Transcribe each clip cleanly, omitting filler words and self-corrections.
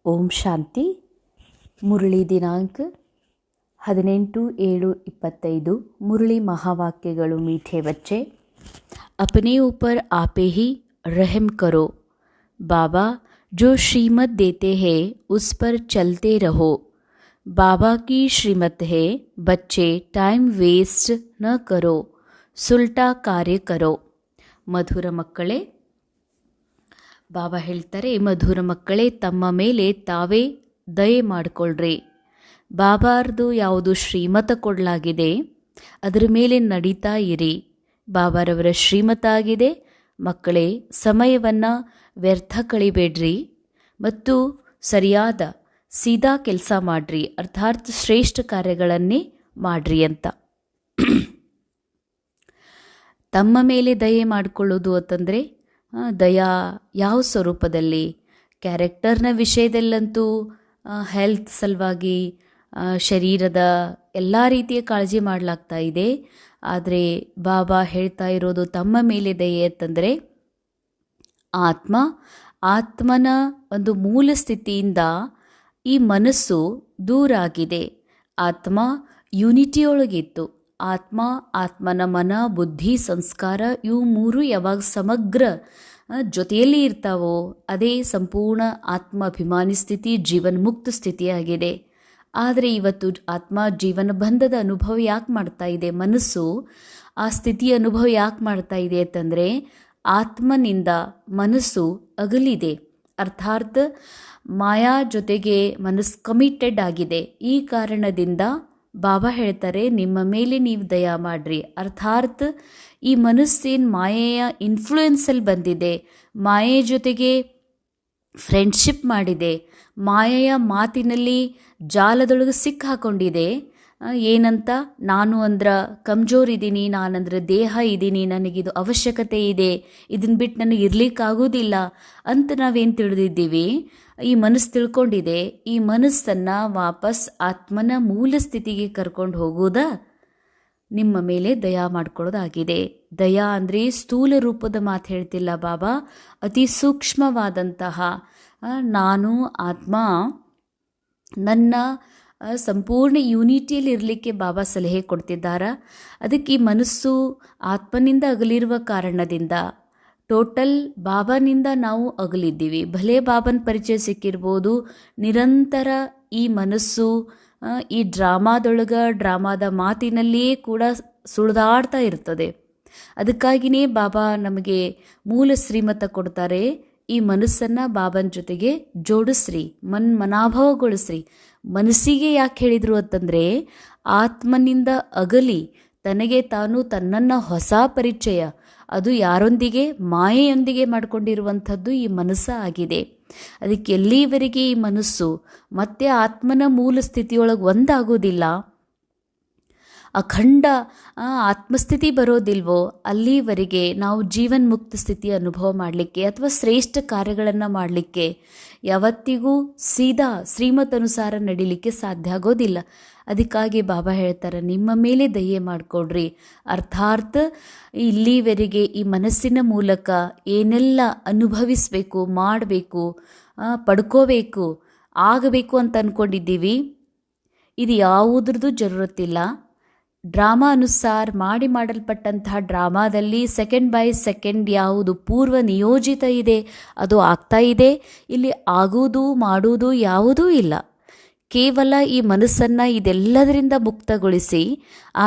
ಓಂ ಶಾಂತಿ. ಮುರಳಿ ದಿನಾಂಕ 18/7/25. ಮುರಳಿ महावाक्यಗಳು मीठे बच्चे. अपने ऊपर आपे ही रहम करो. बाबा जो श्रीमत देते हैं उस पर चलते रहो. बाबा की श्रीमत है बच्चे टाइम वेस्ट न करो, सुल्टा कार्य करो. ಮಧುರ ಮಕ್ಕಳೇ, ಬಾಬಾ ಹೇಳ್ತಾರೆ, ಮಧುರ ಮಕ್ಕಳೇ, ತಮ್ಮ ಮೇಲೆ ತಾವೇ ದಯೆ ಮಾಡಿಕೊಳ್ಳ್ರಿ. ಬಾಬಾರದು ಯಾವುದು ಶ್ರೀಮತ ಕೊಡಲಾಗಿದೆ ಅದರ ಮೇಲೆ ನಡೀತಾ ಇರಿ. ಬಾಬಾರವರ ಶ್ರೀಮತ ಆಗಿದೆ. ಮಕ್ಕಳೇ, ಸಮಯವನ್ನು ವ್ಯರ್ಥ ಕಳಿಬೇಡ್ರಿ ಮತ್ತು ಸರಿಯಾದ ಸೀದಾ ಕೆಲಸ ಮಾಡ್ರಿ, ಅರ್ಥಾತ್ ಶ್ರೇಷ್ಠ ಕಾರ್ಯಗಳನ್ನೇ ಮಾಡ್ರಿ ಅಂತ. ತಮ್ಮ ಮೇಲೆ ದಯೆ ಮಾಡಿಕೊಳ್ಳೋದು ಅಂತಂದರೆ ದಯಾ ಯಾವ ಸ್ವರೂಪದಲ್ಲಿ? ಕ್ಯಾರೆಕ್ಟರ್ನ ವಿಷಯದಲ್ಲಂತೂ ಹೆಲ್ತ್ ಸಲುವಾಗಿ ಶರೀರದ ಎಲ್ಲ ರೀತಿಯ ಕಾಳಜಿ ಮಾಡಲಾಗ್ತಾ ಇದೆ. ಆದರೆ ಬಾಬಾ ಹೇಳ್ತಾ ಇರೋದು ತಮ್ಮ ಮೇಲೆ ದಯೆ ಅಂತಂದರೆ ಆತ್ಮನ ಒಂದು ಮೂಲ ಸ್ಥಿತಿಯಿಂದ ಈ ಮನಸ್ಸು ದೂರ ಆಗಿದೆ. ಆತ್ಮ ಯೂನಿಟಿಯೊಳಗಿತ್ತು. ಆತ್ಮನ ಮನ, ಬುದ್ಧಿ, ಸಂಸ್ಕಾರ ಇವು ಮೂರು ಯಾವಾಗ ಸಮಗ್ರ ಜೊತೆಯಲ್ಲಿ ಇರ್ತಾವೋ ಅದೇ ಸಂಪೂರ್ಣ ಆತ್ಮಾಭಿಮಾನಿ ಸ್ಥಿತಿ, ಜೀವನ್ಮುಕ್ತ ಸ್ಥಿತಿಯಾಗಿದೆ. ಆದರೆ ಇವತ್ತು ಆತ್ಮ ಜೀವನ ಬಂಧದ ಅನುಭವ ಯಾಕೆ ಮಾಡ್ತಾ ಇದೆ? ಮನಸ್ಸು ಆ ಸ್ಥಿತಿಯ ಅನುಭವ ಯಾಕೆ ಮಾಡ್ತಾ ಇದೆ ಅಂತಂದರೆ ಆತ್ಮನಿಂದ ಮನಸ್ಸು ಅಗಲಿದೆ. ಅರ್ಥಾತ್ ಮಾಯಾ ಜೊತೆಗೆ ಮನಸ್ಸು ಕಮಿಟೆಡ್ ಆಗಿದೆ. ಈ ಕಾರಣದಿಂದ ಬಾಬಾ ಹೇಳ್ತಾರೆ, ನಿಮ್ಮ ಮೇಲೆ ನೀವು ದಯಾ ಮಾಡ್ರಿ. ಅರ್ಥಾತ್ ಈ ಮನಸ್ಸೇನು ಮಾಯೆಯ ಇನ್ಫ್ಲೂಯೆನ್ಸಲ್ಲಿ ಬಂದಿದೆ, ಮಾಯೆಯ ಜೊತೆಗೆ ಫ್ರೆಂಡ್ಶಿಪ್ ಮಾಡಿದೆ, ಮಾಯೆಯ ಮಾತಿನಲ್ಲಿ ಜಾಲದೊಳಗೆ ಸಿಕ್ಕಿ ಹಾಕೊಂಡಿದೆ. ಏನಂತ? ನಾನು ಅಂದ್ರೆ ಕಮ್ಜೋರ್ ಇದ್ದೀನಿ, ನಾನಂದ್ರೆ ದೇಹ ಇದ್ದೀನಿ, ನನಗಿದು ಅವಶ್ಯಕತೆ ಇದೆ, ಇದನ್ನು ಬಿಟ್ಟು ನನಗೆ ಇರಲಿಕ್ಕಾಗೋದಿಲ್ಲ ಅಂತ ನಾವೇನು ತಿಳಿದಿದ್ದೀವಿ, ಈ ಮನಸ್ಸು ತಿಳ್ಕೊಂಡಿದೆ. ಈ ಮನಸ್ಸನ್ನು ವಾಪಸ್ ಆತ್ಮನ ಮೂಲ ಸ್ಥಿತಿಗೆ ಕರ್ಕೊಂಡು ಹೋಗೋದ ನಿಮ್ಮ ಮೇಲೆ ದಯಾ ಮಾಡ್ಕೊಳ್ಳೋದಾಗಿದೆ. ದಯಾ ಅಂದರೆ ಸ್ಥೂಲ ರೂಪದ ಮಾತು ಹೇಳ್ತಿಲ್ಲ ಬಾಬಾ, ಅತಿ ಸೂಕ್ಷ್ಮವಾದಂತಹ ನಾನು ಆತ್ಮ ನನ್ನ ಸಂಪೂರ್ಣ ಯೂನಿಟಿಯಲ್ಲಿ ಇರಲಿಕ್ಕೆ ಬಾಬಾ ಸಲಹೆ ಕೊಡ್ತಿದ್ದಾರೆ. ಅದಕ್ಕೆ ಈ ಮನಸ್ಸು ಆತ್ಮನಿಂದ ಅಗಲಿರುವ ಕಾರಣದಿಂದ ಟೋಟಲ್ ಬಾಬಾನಿಂದ ನಾವು ಅಗಲಿದ್ದೀವಿ. ಭಲೇ ಬಾಬನ ಪರಿಚಯ ಸಿಕ್ಕಿರ್ಬೋದು, ನಿರಂತರ ಈ ಮನಸ್ಸು ಈ ಡ್ರಾಮಾದ ಮಾತಿನಲ್ಲಿಯೇ ಕೂಡ ಸುಳಿದಾಡ್ತಾ ಇರ್ತದೆ. ಅದಕ್ಕಾಗಿಯೇ ಬಾಬಾ ನಮಗೆ ಮೂಲ ಶ್ರೀಮತ ಕೊಡ್ತಾರೆ, ಈ ಮನಸ್ಸನ್ನು ಬಾಬನ ಜೊತೆಗೆ ಜೋಡಿಸ್ರಿ, ಮನಾಭವಗೊಳಿಸ್ರಿ. ಮನಸ್ಸಿಗೆ ಯಾಕೆ ಹೇಳಿದರು ಅಂತಂದರೆ ಆತ್ಮನಿಂದ ಅಗಲಿ ತನಗೆ ತಾನು ತನ್ನನ್ನು ಹೊಸ ಪರಿಚಯ, ಅದು ಯಾರೊಂದಿಗೆ? ಮಾಯೆಯೊಂದಿಗೆ ಮಾಡಿಕೊಂಡಿರುವಂಥದ್ದು ಈ ಮನಸ್ಸು ಆಗಿದೆ. ಅದಕ್ಕೆ ಎಲ್ಲಿವರೆಗೆ ಈ ಮನಸ್ಸು ಮತ್ತೆ ಆತ್ಮನ ಮೂಲ ಸ್ಥಿತಿಯೊಳಗೆ ಒಂದಾಗೋದಿಲ್ಲ, ಅಖಂಡ ಆತ್ಮಸ್ಥಿತಿ ಬರೋದಿಲ್ವೋ ಅಲ್ಲಿವರೆಗೆ ನಾವು ಜೀವನ್ಮುಕ್ತ ಸ್ಥಿತಿ ಅನುಭವ ಮಾಡಲಿಕ್ಕೆ ಅಥವಾ ಶ್ರೇಷ್ಠ ಕಾರ್ಯಗಳನ್ನು ಮಾಡಲಿಕ್ಕೆ ಯಾವತ್ತಿಗೂ ಸೀದಾ ಶ್ರೀಮತನುಸಾರ ನಡೀಲಿಕ್ಕೆ ಸಾಧ್ಯ ಆಗೋದಿಲ್ಲ. ಅದಕ್ಕಾಗಿ ಬಾಬಾ ಹೇಳ್ತಾರೆ, ನಿಮ್ಮ ಮೇಲೆ ದಯೆ ಮಾಡಿಕೊಡ್ರಿ. ಅರ್ಥಾತ್ ಇಲ್ಲಿವರೆಗೆ ಈ ಮನಸ್ಸಿನ ಮೂಲಕ ಏನೆಲ್ಲ ಅನುಭವಿಸಬೇಕು, ಮಾಡಬೇಕು, ಪಡ್ಕೋಬೇಕು, ಆಗಬೇಕು ಅಂತ ಅಂದ್ಕೊಂಡಿದ್ದೀವಿ, ಇದು ಯಾವುದ್ರದ್ದು ಜರೂರತ್ತಿಲ್ಲ. ಡ್ರಾಮಾ ಅನುಸಾರ ಮಾಡಲ್ಪಟ್ಟಂತಹ ಡ್ರಾಮಾದಲ್ಲಿ ಸೆಕೆಂಡ್ ಬೈ ಸೆಕೆಂಡ್ ಯಾವುದು ಪೂರ್ವ ನಿಯೋಜಿತ ಇದೆ ಅದು ಆಗ್ತಾ ಇದೆ. ಇಲ್ಲಿ ಆಗುವುದು ಮಾಡುವುದು ಯಾವುದೂ ಇಲ್ಲ. ಕೇವಲ ಈ ಮನಸ್ಸನ್ನು ಇದೆಲ್ಲದರಿಂದ ಮುಕ್ತಗೊಳಿಸಿ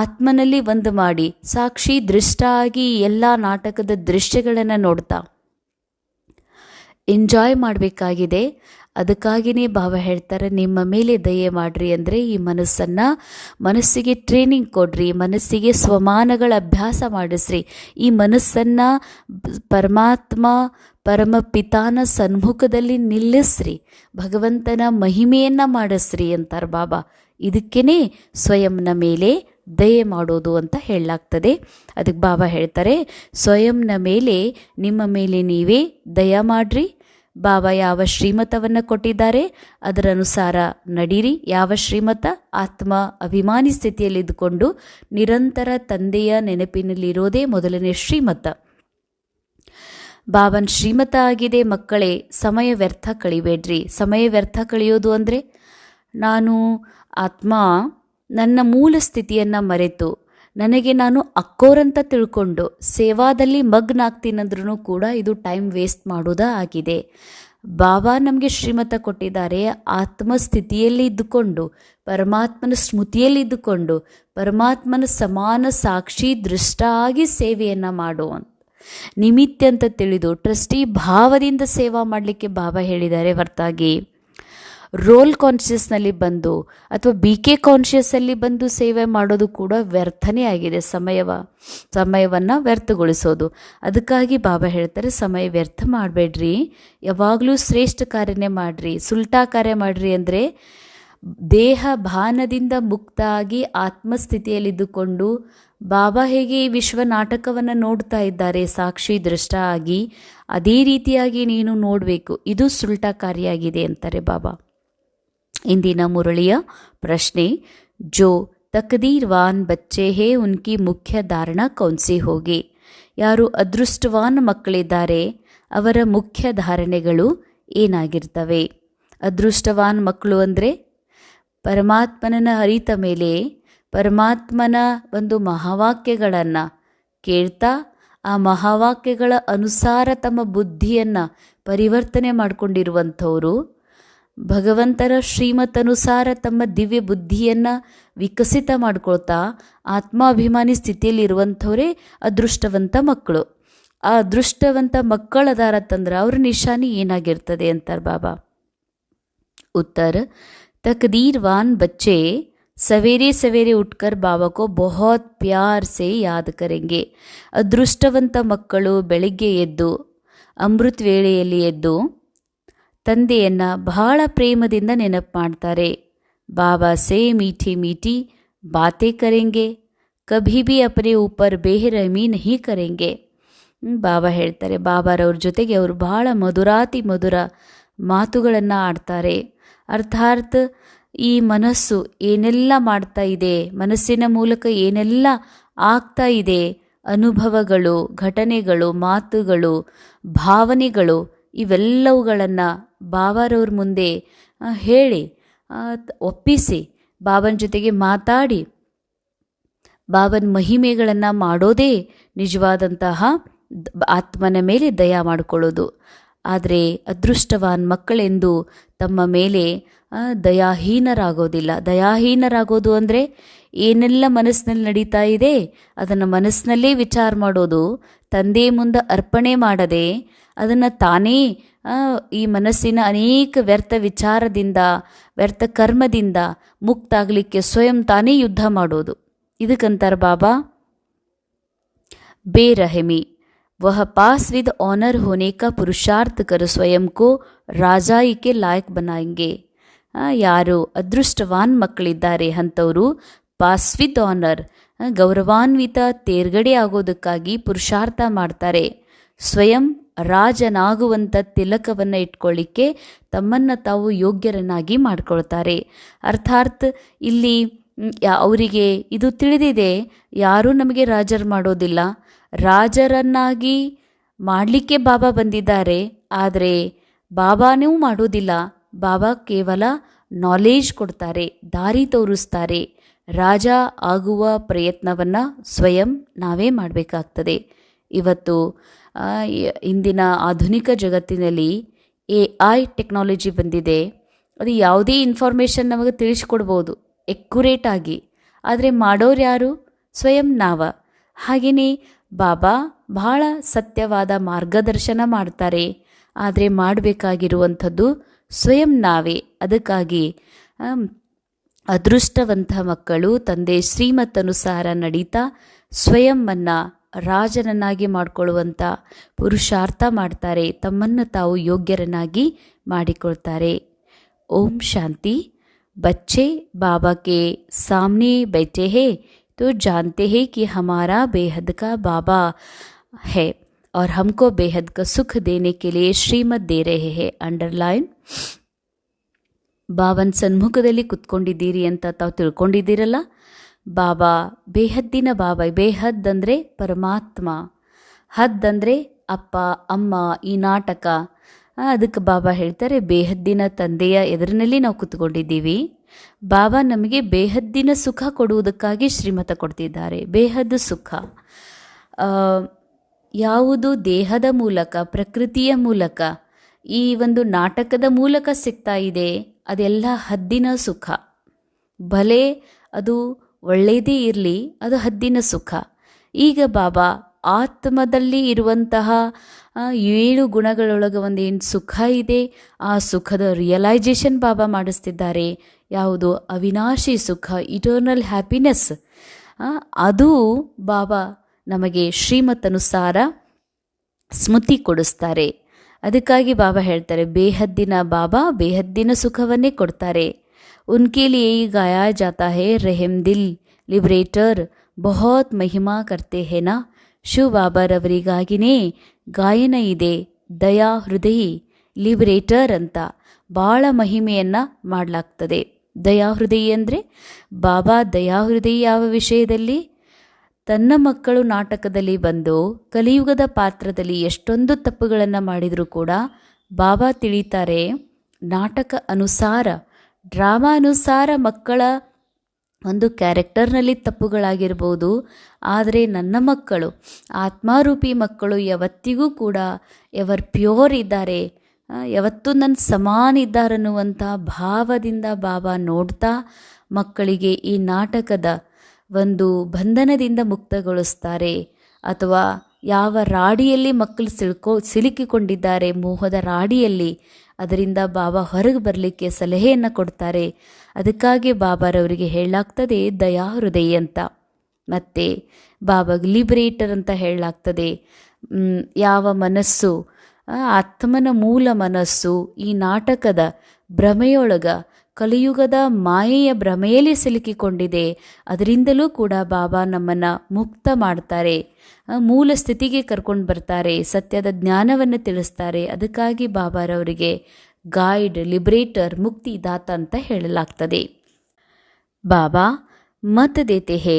ಆತ್ಮನಲ್ಲಿ ಒಂದು ಮಾಡಿ ಸಾಕ್ಷಿ ದೃಷ್ಟ ಆಗಿ ಎಲ್ಲ ನಾಟಕದ ದೃಶ್ಯಗಳನ್ನು ನೋಡ್ತಾ ಎಂಜಾಯ್ ಮಾಡಬೇಕಾಗಿದೆ. ಅದಕ್ಕಾಗಿಯೇ ಬಾಬಾ ಹೇಳ್ತಾರೆ, ನಿಮ್ಮ ಮೇಲೆ ದಯೆ ಮಾಡ್ರಿ ಅಂದರೆ ಈ ಮನಸ್ಸಿಗೆ ಟ್ರೈನಿಂಗ್ ಕೊಡ್ರಿ, ಮನಸ್ಸಿಗೆ ಸ್ವಮಾನಗಳ ಅಭ್ಯಾಸ ಮಾಡಿಸ್ರಿ. ಈ ಮನಸ್ಸನ್ನು ಪರಮ ಪಿತಾನ ಸನ್ಮುಖದಲ್ಲಿ ನಿಲ್ಲಿಸ್ರಿ, ಭಗವಂತನ ಮಹಿಮೆಯನ್ನು ಮಾಡಿಸ್ರಿ ಅಂತಾರೆ ಬಾಬಾ. ಇದಕ್ಕೇ ಸ್ವಯಂನ ಮೇಲೆ ದಯೆ ಮಾಡೋದು ಅಂತ ಹೇಳಲಾಗ್ತದೆ. ಅದಕ್ಕೆ ಬಾಬಾ ಹೇಳ್ತಾರೆ, ಸ್ವಯಂನ ಮೇಲೆ ನಿಮ್ಮ ಮೇಲೆ ನೀವೇ ದಯಾ ಮಾಡ್ರಿ. ಬಾಬಾ ಯಾವ ಶ್ರೀಮತವನ್ನು ಕೊಟ್ಟಿದ್ದಾರೆ ಅದರ ಅನುಸಾರ ನಡೀರಿ. ಯಾವ ಶ್ರೀಮತ? ಆತ್ಮ ಅಭಿಮಾನಿ ಸ್ಥಿತಿಯಲ್ಲಿ ಇದ್ದುಕೊಂಡು ನಿರಂತರ ತಂದೆಯ ನೆನಪಿನಲ್ಲಿರೋದೇ ಮೊದಲನೇ ಶ್ರೀಮತ. ಬಾಬನ್ ಶ್ರೀಮತ ಆಗಿದೆ ಮಕ್ಕಳೇ, ಸಮಯ ವ್ಯರ್ಥ ಕಳಿಬೇಡ್ರಿ. ಸಮಯ ವ್ಯರ್ಥ ಕಳೆಯೋದು ಅಂದರೆ ನಾನು ಆತ್ಮ ನನ್ನ ಮೂಲ ಸ್ಥಿತಿಯನ್ನು ಮರೆತು ನನಗೆ ನಾನು ಅಕ್ಕೋರಂತ ತಿಳ್ಕೊಂಡು ಸೇವಾದಲ್ಲಿ ಮಗ್ನ ಆಗ್ತೀನಂದ್ರೂ ಕೂಡ ಇದು ಟೈಮ್ ವೇಸ್ಟ್ ಮಾಡೋದೇ ಆಗಿದೆ. ಬಾಬಾ ನಮಗೆ ಶ್ರೀಮತ ಕೊಟ್ಟಿದ್ದಾರೆ, ಆತ್ಮಸ್ಥಿತಿಯಲ್ಲಿ ಇದ್ದುಕೊಂಡು ಪರಮಾತ್ಮನ ಸ್ಮೃತಿಯಲ್ಲಿ ಇದ್ದುಕೊಂಡು ಪರಮಾತ್ಮನ ಸಮಾನ ಸಾಕ್ಷಿ ದೃಷ್ಟ ಆಗಿ ಸೇವೆಯನ್ನು ಮಾಡುವಂತ ನಿಮಿತ್ತ ಅಂತ ತಿಳಿದು ಟ್ರಸ್ಟಿ ಭಾವದಿಂದ ಸೇವಾ ಮಾಡಲಿಕ್ಕೆ ಬಾಬಾ ಹೇಳಿದ್ದಾರೆ. ಹೊರತಾಗಿ ರೋಲ್ ಕಾನ್ಷಿಯಸ್ನಲ್ಲಿ ಬಂದು ಅಥವಾ ಬಿ ಕೆ ಕಾನ್ಷಿಯಸ್ಸಲ್ಲಿ ಬಂದು ಸೇವೆ ಮಾಡೋದು ಕೂಡ ವ್ಯರ್ಥನೇ ಆಗಿದೆ. ಸಮಯವನ್ನು ವ್ಯರ್ಥಗೊಳಿಸೋದು. ಅದಕ್ಕಾಗಿ ಬಾಬಾ ಹೇಳ್ತಾರೆ, ಸಮಯ ವ್ಯರ್ಥ ಮಾಡಬೇಡ್ರಿ, ಯಾವಾಗಲೂ ಶ್ರೇಷ್ಠ ಕಾರ್ಯನೇ ಮಾಡಿರಿ. ಸುಲ್ಟಾ ಕಾರ್ಯ ಮಾಡಿರಿ ಅಂದರೆ ದೇಹ ಭಾನದಿಂದ ಮುಕ್ತ ಆಗಿ ಆತ್ಮಸ್ಥಿತಿಯಲ್ಲಿದ್ದುಕೊಂಡು ಬಾಬಾ ಹೇಗೆ ಈ ವಿಶ್ವ ನಾಟಕವನ್ನು ನೋಡ್ತಾ ಇದ್ದಾರೆ ಸಾಕ್ಷಿ ದೃಷ್ಟ ಆಗಿ, ಅದೇ ರೀತಿಯಾಗಿ ನೀನು ನೋಡಬೇಕು. ಇದು ಸುಲ್ಟಾ ಕಾರ್ಯ ಆಗಿದೆ ಅಂತಾರೆ ಬಾಬಾ. ಇಂದಿನ ಮುರಳಿಯ ಪ್ರಶ್ನೆ, ಜೋ ತಕದೀರ್ವಾನ್ ಬಚ್ಚೆ ಹೇ ಉನ್ಕಿ ಮುಖ್ಯ ಧಾರಣಾ ಕೌನ್ಸಿ ಹೋಗಿ. ಯಾರು ಅದೃಷ್ಟವಾನ್ ಮಕ್ಕಳಿದ್ದಾರೆ ಅವರ ಮುಖ್ಯ ಧಾರಣೆಗಳು ಏನಾಗಿರ್ತವೆ? ಅದೃಷ್ಟವಾನ್ ಮಕ್ಕಳು ಅಂದರೆ ಪರಮಾತ್ಮನ ಅರಿತ ಮೇಲೆ ಪರಮಾತ್ಮನ ಒಂದು ಮಹಾವಾಕ್ಯಗಳನ್ನು ಕೇಳ್ತಾ ಆ ಮಹಾವಾಕ್ಯಗಳ ಅನುಸಾರ ತಮ್ಮ ಬುದ್ಧಿಯನ್ನು ಪರಿವರ್ತನೆ ಮಾಡಿಕೊಂಡಿರುವಂಥವರು, ಭಗವಂತರ ಶ್ರೀಮತನುಸಾರ ತಮ್ಮ ದಿವ್ಯ ಬುದ್ಧಿಯನ್ನು ವಿಕಸಿತ ಮಾಡ್ಕೊಳ್ತಾ ಆತ್ಮಾಭಿಮಾನಿ ಸ್ಥಿತಿಯಲ್ಲಿರುವಂಥವರೇ ಅದೃಷ್ಟವಂತ ಮಕ್ಕಳು. ಆ ಅದೃಷ್ಟವಂತ ಮಕ್ಕಳದಾರತ್ತಂದ್ರೆ ಅವ್ರ ನಿಶಾನಿ ಏನಾಗಿರ್ತದೆ ಅಂತಾರೆ ಬಾಬಾ. ಉತ್ತರ, तकदीरवान बच्चे सवेरे सवेरे उठकर बाबा को बहुत प्यार से याद करेंगे. ಅದೃಷ್ಟವಂತ ಮಕ್ಕಳು ಬೆಳಿಗ್ಗೆ ಎದ್ದು ಅಮೃತ ವೇಳೆಯಲ್ಲಿ ಎದ್ದು ತಂದೆಯನ್ನು ಬಹಳ ಪ್ರೇಮದಿಂದ ನೆನಪು ಮಾಡ್ತಾರೆ. ಬಾಬಾ ಸೇ ಮೀಠಿ ಮೀಠಿ ಬಾತೆ ಕರೆಂಗೆ, ಕಭಿ ಭಿ ಅಪನೆ ಊಪರ್ ಬೇಹರಮಿ ನಹಿ ಕರೆಂಗೆ. ಬಾಬಾ ಹೇಳ್ತಾರೆ, ಬಾಬಾರವ್ರ ಜೊತೆಗೆ ಅವರು ಬಹಳ ಮಧುರಾತಿ ಮಧುರ ಮಾತುಗಳನ್ನು ಆಡ್ತಾರೆ. ಅರ್ಥಾತ್ ಈ ಮನಸ್ಸು ಏನೆಲ್ಲ ಮಾಡ್ತಾ ಇದೆ, ಮನಸ್ಸಿನ ಮೂಲಕ ಏನೆಲ್ಲ ಆಗ್ತಾ ಇದೆ, ಅನುಭವಗಳು, ಘಟನೆಗಳು, ಮಾತುಗಳು, ಭಾವನೆಗಳು, ಇವೆಲ್ಲವುಗಳನ್ನು ಬಾಬಾರವ್ರ ಮುಂದೆ ಹೇಳಿ ಒಪ್ಪಿಸಿ ಬಾಬನ ಜೊತೆಗೆ ಮಾತಾಡಿ ಬಾಬನ ಮಹಿಮೆಗಳನ್ನು ಮಾಡೋದೇ ನಿಜವಾದಂತಹ ಆತ್ಮನ ಮೇಲೆ ದಯಾ ಮಾಡಿಕೊಳ್ಳೋದು. ಆದರೆ ಅದೃಷ್ಟವಾನ್ ಮಕ್ಕಳೆಂದು ತಮ್ಮ ಮೇಲೆ ದಯಾಹೀನರಾಗೋದಿಲ್ಲ. ದಯಾಹೀನರಾಗೋದು ಅಂದರೆ ಏನೆಲ್ಲ ಮನಸ್ಸಿನಲ್ಲಿ ನಡೀತಾ ಇದೆ ಅದನ್ನು ಮನಸ್ಸಿನಲ್ಲೇ ವಿಚಾರ ಮಾಡೋದು, ತಂದೆ ಮುಂದೆ ಅರ್ಪಣೆ ಮಾಡದೆ ಅದನ್ನು ತಾನೇ ಈ ಮನಸ್ಸಿನ ಅನೇಕ ವ್ಯರ್ಥ ವಿಚಾರದಿಂದ ವ್ಯರ್ಥ ಕರ್ಮದಿಂದ ಮುಕ್ತಾಗಲಿಕ್ಕೆ ಸ್ವಯಂ ತಾನೇ ಯುದ್ಧ ಮಾಡೋದು. ಇದಕ್ಕಂತಾರೆ ಬಾಬಾ ಬೇರಹಮಿ. वह पास विद ऑनर होने का पुरुषार्थ कर स्वयं को राजाई के लायक बनाएंगे. ಯಾರು ಅದೃಷ್ಟವಾನ್ ಮಕ್ಕಳಿದ್ದಾರೆ ಅಂಥವರು ಪಾಸ್ ವಿದ್ ಆನರ್ ಗೌರವಾನ್ವಿತ ತೇರ್ಗಡೆ ಆಗೋದಕ್ಕಾಗಿ ಪುರುಷಾರ್ಥ ಮಾಡ್ತಾರೆ. ಸ್ವಯಂ ರಾಜನಾಗುವಂಥ ತಿಲಕವನ್ನು ಇಟ್ಕೊಳ್ಳಿಕ್ಕೆ ತಮ್ಮನ್ನು ತಾವು ಯೋಗ್ಯರನ್ನಾಗಿ ಮಾಡ್ಕೊಳ್ತಾರೆ. ಅರ್ಥಾತ್ ಇಲ್ಲಿ ಅವರಿಗೆ ಇದು ತಿಳಿದಿದೆ, ಯಾರೂ ನಮಗೆ ರಾಜರು ಮಾಡೋದಿಲ್ಲ, ರಾಜರನ್ನಾಗಿ ಮಾಡಲಿಕ್ಕೆ ಬಾಬಾ ಬಂದಿದ್ದಾರೆ. ಆದರೆ ಬಾಬಾನೂ ಮಾಡೋದಿಲ್ಲ, ಬಾಬಾ ಕೇವಲ ನಾಲೇಜ್ ಕೊಡ್ತಾರೆ, ದಾರಿ ತೋರಿಸ್ತಾರೆ. ರಾಜ ಆಗುವ ಪ್ರಯತ್ನವನ್ನು ಸ್ವಯಂ ನಾವೇ ಮಾಡಬೇಕಾಗ್ತದೆ. ಇವತ್ತು ಇಂದಿನ ಆಧುನಿಕ ಜಗತ್ತಿನಲ್ಲಿ AI ಟೆಕ್ನಾಲಜಿ ಬಂದಿದೆ. ಅದು ಯಾವುದೇ ಇನ್ಫಾರ್ಮೇಷನ್ ನಮಗೆ ತಿಳಿಸ್ಕೊಡ್ಬೋದು ಎಕ್ಯುರೇಟಾಗಿ. ಆದರೆ ಮಾಡೋರು ಯಾರು? ಸ್ವಯಂ ನಾವ. ಹಾಗೆಯೇ ಬಾಬಾ ಬಹಳ ಸತ್ಯವಾದ ಮಾರ್ಗದರ್ಶನ ಮಾಡ್ತಾರೆ. ಆದರೆ ಮಾಡಬೇಕಾಗಿರುವಂಥದ್ದು ಸ್ವಯಂ ನಾವೇ. ಅದಕ್ಕಾಗಿ ಅದೃಷ್ಟವಂತ ಮಕ್ಕಳು ತಂದೆ ಶ್ರೀಮತನುಸಾರ ನಡೀತಾ ಸ್ವಯಂವನ್ನು ರಾಜನನ್ನಾಗಿ ಮಾಡಿಕೊಳ್ಳುವಂಥ ಪುರುಷಾರ್ಥ ಮಾಡ್ತಾರೆ, ತಮ್ಮನ್ನು ತಾವು ಯೋಗ್ಯರನ್ನಾಗಿ ಮಾಡಿಕೊಳ್ತಾರೆ. ಓಂ ಶಾಂತಿ. बच्चे बाबा के सामने बैठे हैं तो जानते हैं कि हमारा बेहद का बाबा है और हमको बेहद का सुख देने के लिए श्रीमत दे रहे हैं. अंडरलाइन. ಬಾಬನ್ ಸನ್ಮುಖದಲ್ಲಿ ಕುತ್ಕೊಂಡಿದ್ದೀರಿ ಅಂತ ತಾವು ತಿಳ್ಕೊಂಡಿದ್ದೀರಲ್ಲ. ಬಾಬಾ ಬೇಹದ್ದಿನ ಬಾಬಾ. ಬೇಹದ್ ಅಂದರೆ ಪರಮಾತ್ಮ, ಹದ್ ಅಂದರೆ ಅಪ್ಪ ಅಮ್ಮ ಈ ನಾಟಕ. ಅದಕ್ಕೆ ಬಾಬಾ ಹೇಳ್ತಾರೆ, ಬೇಹದ್ದಿನ ತಂದೆಯ ಎದುರಿನಲ್ಲಿ ನಾವು ಕೂತ್ಕೊಂಡಿದ್ದೀವಿ. ಬಾಬಾ ನಮಗೆ ಬೇಹದ್ದಿನ ಸುಖ ಕೊಡುವುದಕ್ಕಾಗಿ ಶ್ರೀಮತ ಕೊಡ್ತಿದ್ದಾರೆ. ಬೇಹದ್ದು ಸುಖ ಯಾವುದು ದೇಹದ ಮೂಲಕ, ಪ್ರಕೃತಿಯ ಮೂಲಕ, ಈ ಒಂದು ನಾಟಕದ ಮೂಲಕ ಸಿಗ್ತಾ ಇದೆ, ಅದೆಲ್ಲ ಹದ್ದಿನ ಸುಖ. ಭಲೆ ಅದು ಒಳ್ಳೆಯದೇ ಇರಲಿ, ಅದು ಹದ್ದಿನ ಸುಖ. ಈಗ ಬಾಬಾ ಆತ್ಮದಲ್ಲಿ ಇರುವಂತಹ 7 ಗುಣಗಳೊಳಗೆ ಒಂದೇನು ಸುಖ ಇದೆ, ಆ ಸುಖದ ರಿಯಲೈಜೇಷನ್ ಬಾಬಾ ಮಾಡಿಸ್ತಿದ್ದಾರೆ. ಯಾವುದು ಅವಿನಾಶಿ ಸುಖ, ಇಟರ್ನಲ್ ಹ್ಯಾಪಿನೆಸ್, ಅದು ಬಾಬಾ ನಮಗೆ ಶ್ರೀಮತನುಸಾರ ಸ್ಮೃತಿ ಕೊಡಿಸ್ತಾರೆ. ಅದಕ್ಕಾಗಿ ಬಾಬಾ ಹೇಳ್ತಾರೆ, ಬೇಹದ್ದಿನ ಬಾಬಾ ಬೇಹದ್ದಿನ ಸುಖವನ್ನೇ ಕೊಡ್ತಾರೆ. ಉನ್ಕೆ ಲಿಯೇ ಗಾಯಾ ಜಾತಾ ಹೇ ರೆಹಮ್ ದಿಲ್ ಲಿಬ್ರೇಟರ್ ಬಹುತ್ ಮಹಿಮಾ ಕರ್ತೆ ಹೇ ನಾ. ಶಿವ ಬಾಬಾರವರಿಗಾಗಿನೇ ಗಾಯನ ಇದೆ ದಯಾ ಹೃದಯ ಲಿಬ್ರೇಟರ್ ಅಂತ ಭಾಳ ಮಹಿಮೆಯನ್ನು ಮಾಡಲಾಗ್ತದೆ. ದಯಾ ಹೃದಯ ಅಂದರೆ ಬಾಬಾ ದಯಾ ಹೃದಯ ಯಾವ ವಿಷಯದಲ್ಲಿ? ತನ್ನ ಮಕ್ಕಳು ನಾಟಕದಲ್ಲಿ ಬಂದು ಕಲಿಯುಗದ ಪಾತ್ರದಲ್ಲಿ ಎಷ್ಟೊಂದು ತಪ್ಪುಗಳನ್ನು ಮಾಡಿದರೂ ಕೂಡ ಬಾಬಾ ತಿಳಿತಾರೆ, ನಾಟಕ ಅನುಸಾರ, ಡ್ರಾಮಾ ಅನುಸಾರ ಮಕ್ಕಳ ಒಂದು ಕ್ಯಾರೆಕ್ಟರ್ನಲ್ಲಿ ತಪ್ಪುಗಳಾಗಿರ್ಬೋದು, ಆದರೆ ನನ್ನ ಮಕ್ಕಳು, ಆತ್ಮಾರೂಪಿ ಮಕ್ಕಳು ಯಾವತ್ತಿಗೂ ಕೂಡ ಎವರ್ ಪ್ಯೂರ್ ಇದ್ದಾರೆ, ಯಾವತ್ತೂ ನನ್ನ ಸಮಾನ ಇದ್ದಾರನ್ನುವಂಥ ಭಾವದಿಂದ ಬಾಬಾ ನೋಡ್ತಾ ಮಕ್ಕಳಿಗೆ ಈ ನಾಟಕದ ಒಂದು ಬಂಧನದಿಂದ ಮುಕ್ತಗೊಳಿಸ್ತಾರೆ. ಅಥವಾ ಯಾವ ರಾಡಿಯಲ್ಲಿ ಮಕ್ಕಳು ಸಿಲುಕಿಕೊಂಡಿದ್ದಾರೆ, ಮೋಹದ ರಾಡಿಯಲ್ಲಿ, ಅದರಿಂದ ಬಾಬಾ ಹೊರಗೆ ಬರಲಿಕ್ಕೆ ಸಲಹೆಯನ್ನು ಕೊಡ್ತಾರೆ. ಅದಕ್ಕಾಗಿ ಬಾಬಾರವರಿಗೆ ಹೇಳಲಾಗ್ತದೆ ದಯಾ ಹೃದಯ ಅಂತ. ಮತ್ತು ಬಾಬಾಗೆ ಲಿಬ್ರೇಟರ್ ಅಂತ ಹೇಳಲಾಗ್ತದೆ. ಯಾವ ಮನಸ್ಸು ಆತ್ಮನ ಮೂಲ ಮನಸ್ಸು ಈ ನಾಟಕದ ಭ್ರಮೆಯೊಳಗ, ಕಲಿಯುಗದ ಮಾಯೆಯ ಭ್ರಮೆಯಲ್ಲಿ ಸಿಲುಕಿಕೊಂಡಿದೆ, ಅದರಿಂದಲೂ ಕೂಡ ಬಾಬಾ ನಮ್ಮನ್ನು ಮುಕ್ತ ಮಾಡ್ತಾರೆ, ಮೂಲ ಸ್ಥಿತಿಗೆ ಕರ್ಕೊಂಡು ಬರ್ತಾರೆ, ಸತ್ಯದ ಜ್ಞಾನವನ್ನು ತಿಳಿಸ್ತಾರೆ. ಅದಕ್ಕಾಗಿ ಬಾಬಾರವರಿಗೆ ಗೈಡ್, ಲಿಬ್ರೇಟರ್, ಮುಕ್ತಿದಾತ ಅಂತ ಹೇಳಲಾಗ್ತದೆ. ಬಾಬಾ ಮತ ದೇತೆ ಹೇ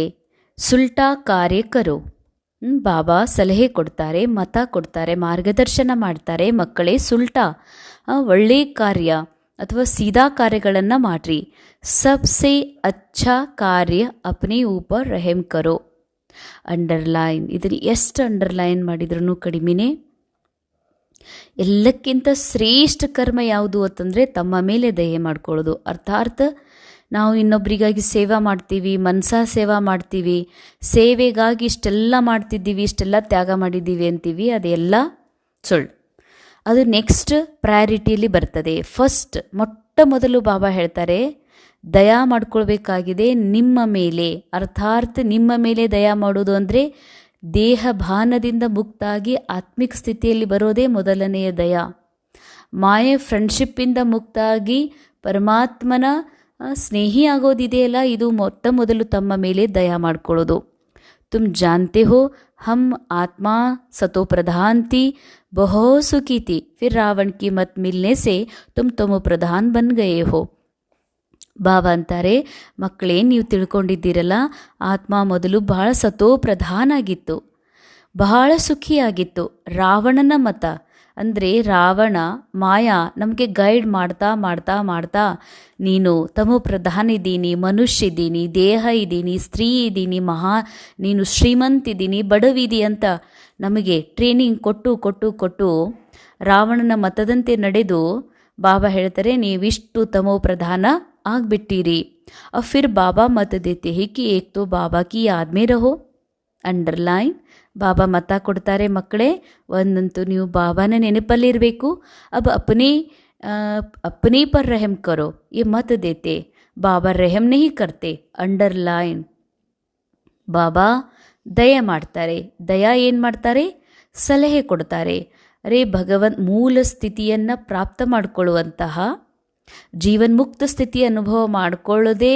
ಸುಲ್ಟಾ ಕಾರ್ಯ ಕರೋ. ಬಾಬಾ ಸಲಹೆ ಕೊಡ್ತಾರೆ, ಮತ ಕೊಡ್ತಾರೆ, ಮಾರ್ಗದರ್ಶನ ಮಾಡ್ತಾರೆ. ಮಕ್ಕಳೇ, ಸುಲ್ಟಾ ಒಳ್ಳೆಯ ಕಾರ್ಯ ಅಥವಾ ಸೀದಾ ಕಾರ್ಯಗಳನ್ನು ಮಾಡ್ರಿ. ಸಬ್ಸೆ ಅಚ್ಚಾ ಕಾರ್ಯ ಅಪ್ನೆ ಊಪರ್ ರೆಹಮ್ ಕರೋ. ಅಂಡರ್ಲೈನ್, ಇದನ್ನು ಎಷ್ಟು ಅಂಡರ್ಲೈನ್ ಮಾಡಿದ್ರೂ ಕಡಿಮೆನೇ. ಎಲ್ಲಕ್ಕಿಂತ ಶ್ರೇಷ್ಠ ಕರ್ಮ ಯಾವುದು ಅಂತಂದರೆ ತಮ್ಮ ಮೇಲೆ ದಯೆ ಮಾಡ್ಕೊಳ್ಳೋದು. ಅರ್ಥಾತ್ ನಾವು ಇನ್ನೊಬ್ಬರಿಗಾಗಿ ಸೇವಾ ಮಾಡ್ತೀವಿ, ಮನಸಾ ಸೇವಾ ಮಾಡ್ತೀವಿ, ಸೇವೆಗಾಗಿ ಇಷ್ಟೆಲ್ಲ ಮಾಡ್ತಿದ್ದೀವಿ, ಇಷ್ಟೆಲ್ಲ ತ್ಯಾಗ ಮಾಡಿದ್ದೀವಿ ಅಂತೀವಿ, ಅದೆಲ್ಲ ಸುಳ್ಳು. ಅದು ನೆಕ್ಸ್ಟ್ ಪ್ರಯಾರಿಟಿಯಲ್ಲಿ ಬರ್ತದೆ. ಫಸ್ಟ್ ಮೊಟ್ಟ ಮೊದಲು ಬಾಬಾ ಹೇಳ್ತಾರೆ, ದಯಾ ಮಾಡ್ಕೊಳ್ಬೇಕಾಗಿದೆ ನಿಮ್ಮ ಮೇಲೆ. ಅರ್ಥಾತ್ ನಿಮ್ಮ ಮೇಲೆ ದಯಾ ಮಾಡೋದು ಅಂದರೆ ದೇಹ ಭಾನದಿಂದ ಮುಕ್ತಾಗಿ ಆತ್ಮಿಕ ಸ್ಥಿತಿಯಲ್ಲಿ ಬರೋದೇ ಮೊದಲನೆಯ ದಯಾ. ಮಾಯೆ ಫ್ರೆಂಡ್ಶಿಪ್ಪಿಂದ ಮುಕ್ತಾಗಿ ಪರಮಾತ್ಮನ ಸ್ನೇಹಿ ಆಗೋದಿದೆಯಲ್ಲ, ಇದು ಮೊಟ್ಟ ಮೊದಲು ತಮ್ಮ ಮೇಲೆ ದಯಾ ಮಾಡ್ಕೊಳ್ಳೋದು. ತುಮ್ ಜಾನ್ತೆ ಹೋ ಹಮ್ ಆತ್ಮಾ ಸತೋ ಪ್ರಧಾನ್ ಥಿ ಬಹು ಸುಖಿ ಥಿ, ಫಿರ್ ರಾವಣ ಕಿ ಮತ್ ಮಿಲ್ನೆ ಸೆ ತುಮ್ ತಮೋ ಪ್ರಧಾನ್ ಬನ್ ಗಯೇ ಹೋ. ಬಾಬಾ ಅಂತಾರೆ, ಮಕ್ಕಳೇ, ನೀವು ತಿಳ್ಕೊಂಡಿದ್ದೀರಲ್ಲ, ಆತ್ಮ ಮೊದಲು ಬಹಳ ಸತೋ ಪ್ರಧಾನ ಆಗಿತ್ತು, ಬಹಳ ಸುಖಿಯಾಗಿತ್ತು. ರಾವಣನ ಮತ ಅಂದರೆ ರಾವಣ ಮಾಯಾ ನಮಗೆ ಗೈಡ್ ಮಾಡ್ತಾ ಮಾಡ್ತಾ ಮಾಡ್ತಾ ನೀನು ತಮೋ ಪ್ರಧಾನ ಇದ್ದೀನಿ, ಮನುಷ್ಯ ಇದ್ದೀನಿ, ದೇಹ ಇದ್ದೀನಿ, ಸ್ತ್ರೀ ಇದ್ದೀನಿ, ನೀನು ಶ್ರೀಮಂತ ಇದ್ದೀನಿ, ಬಡವಿದಿ ಅಂತ ನಮಗೆ ಟ್ರೈನಿಂಗ್ ಕೊಟ್ಟು ಕೊಟ್ಟು ಕೊಟ್ಟು ರಾವಣನ ಮತದಂತೆ ನಡೆದು ಬಾಬಾ ಹೇಳ್ತಾರೆ, ನೀವಿಷ್ಟು ತಮೋ ಪ್ರಧಾನ ಆಗಿಬಿಟ್ಟಿರಿ. ಫಿರ್ ಬಾಬಾ ಮತ ದೇತೆ ಹೇ ಕಿ ಏಕ್ ತೋ ಬಾಬಾ ಕಿ ಯಾದ್ ಮೇ ರಹೋ. ಅಂಡರ್ಲೈನ್, ಬಾಬಾ ಮತ ಕೊಡ್ತಾರೆ, ಮಕ್ಕಳೇ, ಒಂದಂತೂ ನೀವು ಬಾಬಾನ ನೆನಪಲ್ಲಿರಬೇಕು. ಅಬ್ ಅಪ್ನೇ ಪರ್ ರೆಹಮ್ ಕರೋ, ಈ ಮತ ದೇತೆ ಬಾಬಾ ರೆಹಮ್ ನಹಿ ಕರ್ತೆ. ಅಂಡರ್ಲೈನ್, ಬಾಬಾ ದಯ ಮಾಡ್ತಾರೆ. ದಯಾ ಏನು ಮಾಡ್ತಾರೆ? ಸಲಹೆ ಕೊಡ್ತಾರೆ. ಅರೇ ಮೂಲ ಸ್ಥಿತಿಯನ್ನು ಪ್ರಾಪ್ತ ಮಾಡಿಕೊಳ್ಳುವಂತಹ ಜೀವನ್ಮುಕ್ತ ಸ್ಥಿತಿ ಅನುಭವ ಮಾಡಿಕೊಳ್ಳೋದೇ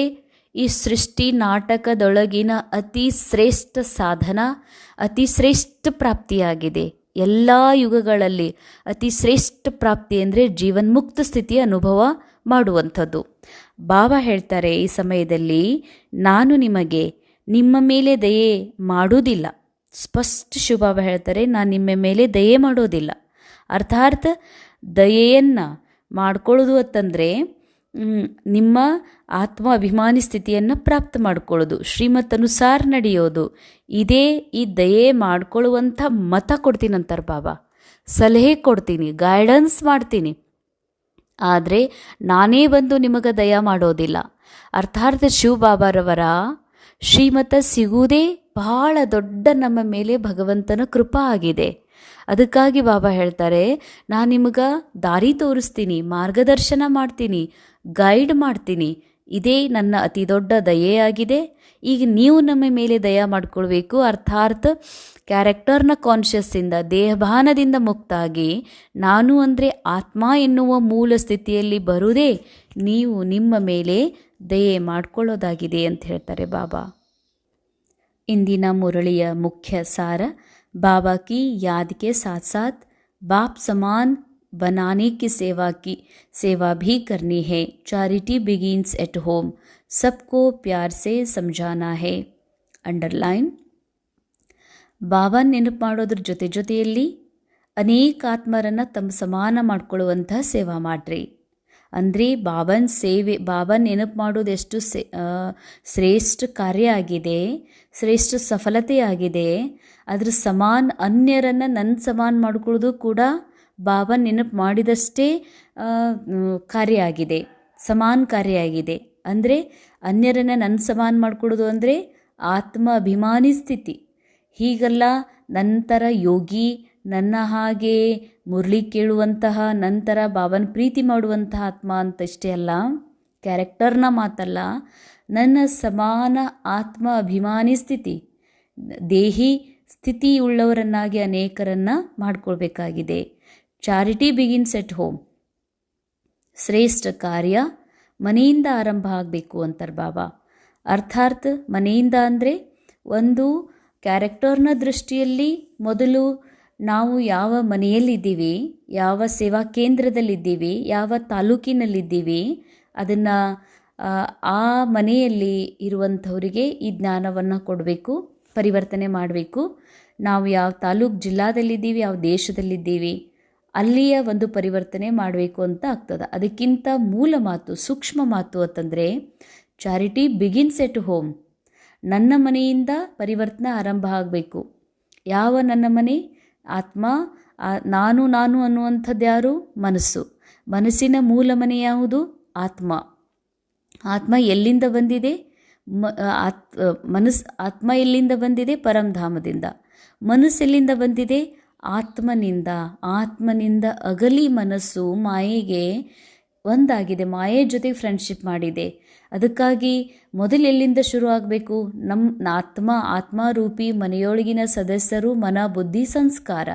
ಈ ಸೃಷ್ಟಿ ನಾಟಕದೊಳಗಿನ ಅತಿ ಶ್ರೇಷ್ಠ ಸಾಧನ, ಅತಿ ಶ್ರೇಷ್ಠ ಪ್ರಾಪ್ತಿಯಾಗಿದೆ. ಎಲ್ಲ ಯುಗಗಳಲ್ಲಿ ಅತಿ ಶ್ರೇಷ್ಠ ಪ್ರಾಪ್ತಿ ಅಂದರೆ ಜೀವನ್ಮುಕ್ತ ಸ್ಥಿತಿಯ ಅನುಭವ ಮಾಡುವಂಥದ್ದು. ಬಾಬಾ ಹೇಳ್ತಾರೆ, ಈ ಸಮಯದಲ್ಲಿ ನಾನು ನಿಮಗೆ ನಿಮ್ಮ ಮೇಲೆ ದಯೆ ಮಾಡುವುದಿಲ್ಲ, ಸ್ಪಷ್ಟ ಶಿವಬಾಬಾ ಹೇಳ್ತಾರೆ, ನಾನು ನಿಮ್ಮ ಮೇಲೆ ದಯೆ ಮಾಡೋದಿಲ್ಲ. ಅರ್ಥಾತ್ ದಯೆಯನ್ನು ಮಾಡ್ಕೊಳ್ಳೋದು ಅಂತಂದರೆ ನಿಮ್ಮ ಆತ್ಮ ಅಭಿಮಾನಿ ಸ್ಥಿತಿಯನ್ನು ಪ್ರಾಪ್ತ ಮಾಡ್ಕೊಳ್ಳೋದು, ಶ್ರೀಮತ್ ಅನುಸಾರ ನಡೆಯೋದು. ಇದೇ ಈ ದಯೆ ಮಾಡ್ಕೊಳ್ಳುವಂಥ ಮತ ಕೊಡ್ತೀನಿ ಅಂತಾರೆ ಬಾಬಾ. ಸಲಹೆ ಕೊಡ್ತೀನಿ, ಗೈಡೆನ್ಸ್ ಮಾಡ್ತೀನಿ. ಆದರೆ ನಾನೇ ಬಂದು ನಿಮಗೆ ದಯ ಮಾಡೋದಿಲ್ಲ. ಅರ್ಥಾತ್ ಶಿವಬಾಬಾರವರ ಶ್ರೀಮತ ಸಿಗುವುದೇ ಬಹಳ ದೊಡ್ಡ ನಮ್ಮ ಮೇಲೆ ಭಗವಂತನ ಕೃಪಾ ಆಗಿದೆ. ಅದಕ್ಕಾಗಿ ಬಾಬಾ ಹೇಳ್ತಾರೆ, ನಾನು ನಿಮಗೆ ದಾರಿ ತೋರಿಸ್ತೀನಿ, ಮಾರ್ಗದರ್ಶನ ಮಾಡ್ತೀನಿ, ಗೈಡ್ ಮಾಡ್ತೀನಿ. ಇದೇ ನನ್ನ ಅತಿ ದೊಡ್ಡ ದಯೆಯಾಗಿದೆ. ಈಗ ನೀವು ನಮ್ಮ ಮೇಲೆ ದಯ ಮಾಡ್ಕೊಳ್ಬೇಕು. ಅರ್ಥಾತ್ ಕ್ಯಾರೆಕ್ಟರ್ನ ಕಾನ್ಷಿಯಸ್ಸಿಂದ, ದೇಹಭಾನದಿಂದ ಮುಕ್ತಾಗಿ ನಾನು ಅಂದರೆ ಆತ್ಮ ಎನ್ನುವ ಮೂಲ ಸ್ಥಿತಿಯಲ್ಲಿ ಬರುವುದೇ ನೀವು ನಿಮ್ಮ ಮೇಲೆ ದಯೆ ಮಾಡ್ಕೊಳ್ಳೋದಾಗಿದೆ ಅಂತ ಹೇಳ್ತಾರೆ ಬಾಬಾ. ಇಂದಿನ ಮುರಳಿಯ ಮುಖ್ಯ ಸಾರ, बाबा की याद के साथ साथ बाप समान बनाने की सेवा भी करनी है. Charity begins at home. सबको प्यार से समझाना है. अंडरलाइन. ಬಾಬಾ ನೆನಪು ಮಾಡೋದ್ರ ಜೊತೆಯಲ್ಲಿ ಅನೇಕ ಆತ್ಮರನ್ನು ತಮ್ಮ ಸಮಾನ ಮಾಡ್ಕೊಳ್ಳುವಂಥ ಸೇವಾ ಮಾಡ್ರಿ. ಅಂದರೆ ಬಾಬಾ ನೆನಪು ಮಾಡೋದು ಎಷ್ಟು ಶ್ರೇಷ್ಠ ಕಾರ್ಯ ಆಗಿದೆ, ಶ್ರೇಷ್ಠ ಸಫಲತೆ ಆಗಿದೆ. ಅದ್ರ ಅನ್ಯರನ್ನು ನನ್ನ ಸಮಾನ ಮಾಡ್ಕೊಳ್ಳೋದು ಕೂಡ ಬಾಬಾ ನೆನಪು ಮಾಡಿದಷ್ಟೇ ಕಾರ್ಯ ಆಗಿದೆ, ಸಮಾನ ಕಾರ್ಯ ಆಗಿದೆ. ಅಂದರೆ ಅನ್ಯರನ್ನು ನನ್ನ ಸಮಾನ ಮಾಡ್ಕೊಳ್ಳೋದು ಅಂದರೆ ಆತ್ಮ ಅಭಿಮಾನಿ ಸ್ಥಿತಿ. ಹೀಗಲ್ಲ ನಂತರ ಯೋಗಿ, ನನ್ನ ಹಾಗೆ ಮುರಳಿ ಕೇಳುವಂತಹ, ನಂತರ ಬಾಬನ ಪ್ರೀತಿ ಮಾಡುವಂತಹ ಆತ್ಮ ಅಂತಷ್ಟೇ ಅಲ್ಲ, ಕ್ಯಾರೆಕ್ಟರ್ನ ಮಾತಲ್ಲ, ನನ್ನ ಸಮಾನ ಆತ್ಮ ಅಭಿಮಾನಿ ಸ್ಥಿತಿ, ದೇಹಿ ಸ್ಥಿತಿಯುಳ್ಳವರನ್ನಾಗಿ ಅನೇಕರನ್ನು ಮಾಡಿಕೊಳ್ಬೇಕಾಗಿದೆ. Charity begins at home. ಶ್ರೇಷ್ಠ ಕಾರ್ಯ ಮನೆಯಿಂದ ಆರಂಭ ಆಗಬೇಕು ಅಂತಾರೆ ಬಾಬಾ. ಅರ್ಥಾತ್ ಮನೆಯಿಂದ ಅಂದರೆ ಒಂದು ಕ್ಯಾರೆಕ್ಟರ್ನ ದೃಷ್ಟಿಯಲ್ಲಿ ಮೊದಲು ನಾವು ಯಾವ ಮನೆಯಲ್ಲಿದ್ದೀವಿ, ಯಾವ ಸೇವಾ ಕೇಂದ್ರದಲ್ಲಿದ್ದೀವಿ, ಯಾವ ತಾಲೂಕಿನಲ್ಲಿದ್ದೀವಿ, ಅದನ್ನು ಆ ಮನೆಯಲ್ಲಿ ಇರುವಂಥವರಿಗೆ ಈ ಜ್ಞಾನವನ್ನು ಕೊಡಬೇಕು, ಪರಿವರ್ತನೆ ಮಾಡಬೇಕು. ನಾವು ಯಾವ ತಾಲೂಕು ಜಿಲ್ಲಾದಲ್ಲಿದ್ದೀವಿ, ಯಾವ ದೇಶದಲ್ಲಿದ್ದೀವಿ, ಅಲ್ಲಿಯ ಒಂದು ಪರಿವರ್ತನೆ ಮಾಡಬೇಕು ಅಂತ ಆಗ್ತದೆ. ಅದಕ್ಕಿಂತ ಮೂಲ ಮಾತು, ಸೂಕ್ಷ್ಮ ಮಾತು ಅಂತಂದರೆ ಚಾರಿಟಿ ಬಿಗಿನ್ಸ್ ಎಟ್ ಹೋಮ್. ನನ್ನ ಮನೆಯಿಂದ ಪರಿವರ್ತನೆ ಆರಂಭ ಆಗಬೇಕು. ಯಾವ ನನ್ನ ಮನೆ? ಆತ್ಮ. ನಾನು ಅನ್ನುವಂಥದ್ದು ಯಾರು? ಮನಸ್ಸು. ಮನಸ್ಸಿನ ಮೂಲ ಮನೆ ಯಾವುದು? ಆತ್ಮ. ಆತ್ಮ ಎಲ್ಲಿಂದ ಬಂದಿದೆ? ಆತ್ಮ ಎಲ್ಲಿಂದ ಬಂದಿದೆ? ಪರಂಧಾಮದಿಂದ. ಮನಸ್ಸೆಲ್ಲಿಂದ ಬಂದಿದೆ? ಆತ್ಮನಿಂದ ಅಗಲಿ ಮನಸ್ಸು ಮಾಯೆಗೆ ಒಂದಾಗಿದೆ, ಮಾಯೆ ಜೊತೆ ಫ್ರೆಂಡ್ಶಿಪ್ ಮಾಡಿದೆ. ಅದಕ್ಕಾಗಿ ಮೊದಲೆಲ್ಲಿಂದ ಶುರು ಆಗಬೇಕು? ಆತ್ಮಾರೂಪಿ ಮನೆಯೊಳಗಿನ ಸದಸ್ಯರು, ಮನ, ಬುದ್ಧಿ, ಸಂಸ್ಕಾರ.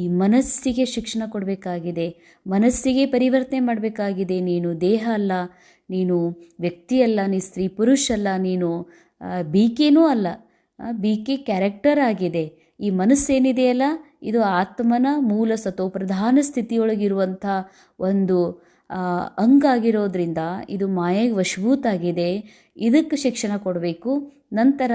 ಈ ಮನಸ್ಸಿಗೆ ಶಿಕ್ಷಣ ಕೊಡಬೇಕಾಗಿದೆ, ಮನಸ್ಸಿಗೆ ಪರಿವರ್ತನೆ ಮಾಡಬೇಕಾಗಿದೆ. ನೀನು ದೇಹ ಅಲ್ಲ, ನೀನು ವ್ಯಕ್ತಿ ಅಲ್ಲ, ನೀ ಸ್ತ್ರೀ ಪುರುಷ ಅಲ್ಲ, ನೀನು ಬೀಕೆನೂ ಅಲ್ಲ, ಬೀಕೆ ಕ್ಯಾರೆಕ್ಟರ್ ಆಗಿದೆ. ಈ ಮನಸ್ಸೇನಿದೆಯಲ್ಲ, ಇದು ಆತ್ಮನ ಮೂಲ ಸತೋಪ್ರಧಾನ ಸ್ಥಿತಿಯೊಳಗಿರುವಂಥ ಒಂದು ಅಂಗಾಗಿರೋದ್ರಿಂದ ಇದು ಮಾಯೆಗೆ ವಶಭೂತಾಗಿದೆ. ಇದಕ್ಕೆ ಶಿಕ್ಷಣ ಕೊಡಬೇಕು. ನಂತರ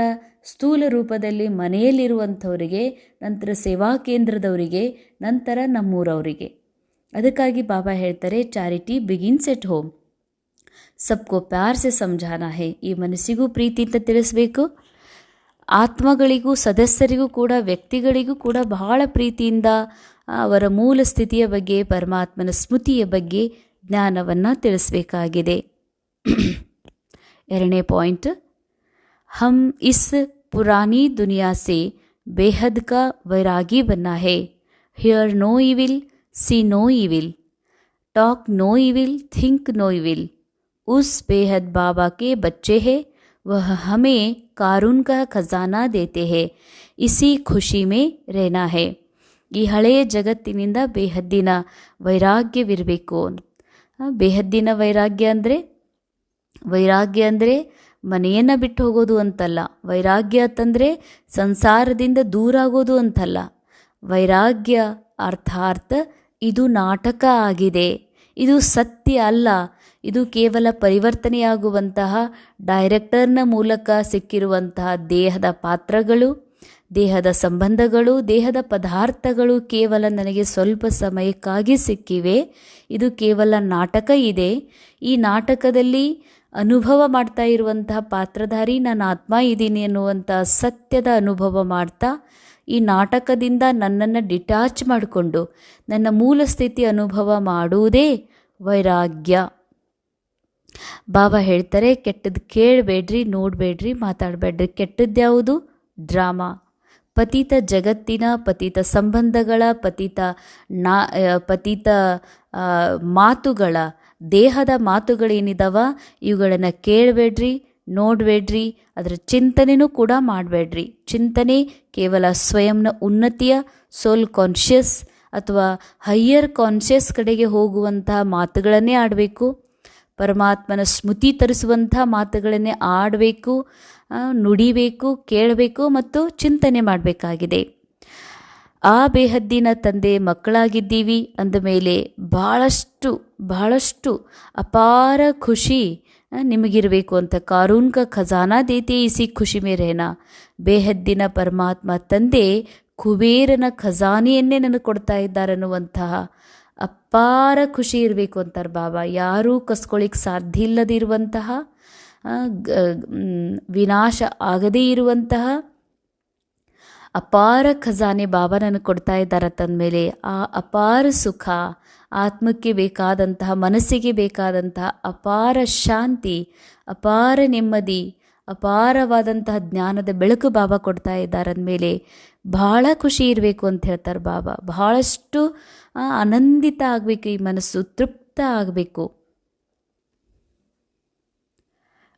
ಸ್ಥೂಲ ರೂಪದಲ್ಲಿ ಮನೆಯಲ್ಲಿರುವಂಥವರಿಗೆ, ನಂತರ ಸೇವಾ ಕೇಂದ್ರದವರಿಗೆ, ನಂತರ ನಮ್ಮೂರವರಿಗೆ. ಅದಕ್ಕಾಗಿ ಬಾಬಾ ಹೇಳ್ತಾರೆ, ಚಾರಿಟಿ ಬಿಗಿನ್ಸ್ ಎಟ್ ಹೋಮ್. ಸಬ್ಕೋ ಪ್ಯಾರ್ ಸೆ ಸಮझाना है. ಈ ಮನಸ್ಸಿಗೂ ಪ್ರೀತಿ ಅಂತ ತಿಳಿಸ್ಬೇಕು, ಆತ್ಮಗಳಿಗೂ, ಸದಸ್ಯರಿಗೂ ಕೂಡ, ವ್ಯಕ್ತಿಗಳಿಗೂ ಕೂಡ ಬಹಳ ಪ್ರೀತಿಯಿಂದ ಅವರ ಮೂಲ ಸ್ಥಿತಿಯ ಬಗ್ಗೆ, ಪರಮಾತ್ಮನ ಸ್ಮೃತಿಯ ಬಗ್ಗೆ ಜ್ಞಾನವನ್ನು ತಿಳಿಸಬೇಕಾಗಿದೆ. ಎರಡನೇ ಪಾಯಿಂಟ್, ಹಮ್ ಇಸ್ ಪುರಾನಿ ದುನಿಯಾ ಸೆ ಬೇಹದ್ ಕಾ ವೈರಾಗಿ ಬನ್ನ ಹೈ. Hear no evil, see no evil, talk no evil, think no evil. उस बेहद बाबा के बच्चे हैं, वह हमें कारून का खजाना देते हैं. इसी खुशी में रहना है. ಈ ಹಳೆಯ ಜಗತ್ತಿನಿಂದ ಬೇಹದ್ದಿನ ವೈರಾಗ್ಯವಿರಬೇಕು. ಬೇಹದ್ದಿನ ವೈರಾಗ್ಯ ಅಂದರೆ ಮನೆಯನ್ನು ಬಿಟ್ಟು ಹೋಗೋದು ಅಂತಲ್ಲ. ವೈರಾಗ್ಯ ಅಂತಂದರೆ ಸಂಸಾರದಿಂದ ದೂರ ಆಗೋದು ಅಂತಲ್ಲ. ವೈರಾಗ್ಯ ಅರ್ಥಾತ್ ಇದು ನಾಟಕ ಆಗಿದೆ, ಇದು ಸತ್ಯ ಅಲ್ಲ. ಇದು ಕೇವಲ ಪರಿವರ್ತನೆಯಾಗುವಂತಹ ಡೈರೆಕ್ಟರ್ನ ಮೂಲಕ ಸಿಕ್ಕಿರುವಂತಹ ದೇಹದ ಪಾತ್ರಗಳು, ದೇಹದ ಸಂಬಂಧಗಳು, ದೇಹದ ಪದಾರ್ಥಗಳು ಕೇವಲ ನನಗೆ ಸ್ವಲ್ಪ ಸಮಯಕ್ಕಾಗಿ ಸಿಕ್ಕಿವೆ. ಇದು ಕೇವಲ ನಾಟಕ ಇದೆ. ಈ ನಾಟಕದಲ್ಲಿ ಅನುಭವ ಮಾಡ್ತಾ ಇರುವಂತಹ ಪಾತ್ರಧಾರಿ ನಾನು ಆತ್ಮ ಇದ್ದೀನಿ ಎನ್ನುವಂಥ ಸತ್ಯದ ಅನುಭವ ಮಾಡ್ತಾ ಈ ನಾಟಕದಿಂದ ನನ್ನನ್ನು ಡಿಟ್ಯಾಚ್ ಮಾಡಿಕೊಂಡು ನನ್ನ ಮೂಲ ಸ್ಥಿತಿ ಅನುಭವ ಮಾಡುವುದೇ ವೈರಾಗ್ಯ. ಬಾಬಾ ಹೇಳ್ತಾರೆ, ಕೆಟ್ಟದ್ದು ಕೇಳಬೇಡ್ರಿ, ನೋಡಬೇಡ್ರಿ, ಮಾತಾಡಬೇಡ್ರಿ. ಕೆಟ್ಟದ್ದ್ಯಾವುದು? ಡ್ರಾಮಾ. ಪತಿತ ಜಗತ್ತಿನ, ಪತಿತ ಸಂಬಂಧಗಳ, ಪತಿತ ಮಾತುಗಳ, ದೇಹದ ಮಾತುಗಳೇನಿದಾವ ಇವುಗಳನ್ನು ಕೇಳಬೇಡ್ರಿ, ನೋಡಬೇಡ್ರಿ, ಅದರ ಚಿಂತನೆನೂ ಕೂಡ ಮಾಡಬೇಡ್ರಿ. ಚಿಂತನೆ ಕೇವಲ ಸ್ವಯಂನ ಉನ್ನತಿಯ, ಸೋಲ್ ಕಾನ್ಷಿಯಸ್ ಅಥವಾ ಹೈಯರ್ ಕಾನ್ಷಿಯಸ್ ಕಡೆಗೆ ಹೋಗುವಂತಹ ಮಾತುಗಳನ್ನೇ ಆಡಬೇಕು. ಪರಮಾತ್ಮನ ಸ್ಮೃತಿ ತರಿಸುವಂಥ ಮಾತುಗಳನ್ನೇ ಆಡಬೇಕು, ನುಡಿಬೇಕು, ಕೇಳಬೇಕು ಮತ್ತು ಚಿಂತನೆ ಮಾಡಬೇಕಾಗಿದೆ. ಆ ಬೇಹದ್ದಿನ ತಂದೆ ಮಕ್ಕಳಾಗಿದ್ದೀವಿ ಅಂದಮೇಲೆ ಬಹಳಷ್ಟು ಅಪಾರ ಖುಷಿ ನಿಮಗಿರಬೇಕು ಅಂತ. ಕಾರೂನ್ ಕಾ ಖಜಾನಾ ದೇತೆ ಇಸಿ ಖುಷಿ ಮೇ ರೆಹನಾ. ಬೇಹದ್ದಿನ ಪರಮಾತ್ಮ ತಂದೆ ಕುಬೇರನ ಖಜಾನೆಯನ್ನೇ ನನಗೆ ಕೊಡ್ತಾ ಇದ್ದಾರೆ ಅನ್ನುವಂತಹ ಅಪಾರ ಖುಷಿ ಇರಬೇಕು ಅಂತಾರೆ ಬಾಬಾ. ಯಾರೂ ಕಸ್ಕೊಳ್ಳಿಕ್ಕೆ ಸಾಧ್ಯ ಇಲ್ಲದಿರುವಂತಹ, ವಿನಾಶ ಆಗದೇ ಇರುವಂತಹ ಅಪಾರ ಖಜಾನೆ ಬಾಬಾ ನನಗೆ ಕೊಡ್ತಾ ಇದ್ದಾರೆ ತಂದಮೇಲೆ ಆ ಅಪಾರ ಸುಖ, ಆತ್ಮಕ್ಕೆ ಬೇಕಾದಂತಹ, ಮನಸ್ಸಿಗೆ ಬೇಕಾದಂತಹ ಅಪಾರ ಶಾಂತಿ, ಅಪಾರ ನೆಮ್ಮದಿ, ಅಪಾರವಾದಂತಹ ಜ್ಞಾನದ ಬೆಳಕು ಬಾಬಾ ಕೊಡ್ತಾ ಇದ್ದಾರೆ ಅಂದಮೇಲೆ ಬಹಳ ಖುಷಿ ಇರಬೇಕು ಅಂತ ಹೇಳ್ತಾರೆ ಬಾಬಾ. ಬಹಳಷ್ಟು ಆನಂದಿತ ಆಗಬೇಕು, ಈ ಮನಸ್ಸು ತೃಪ್ತ ಆಗಬೇಕು.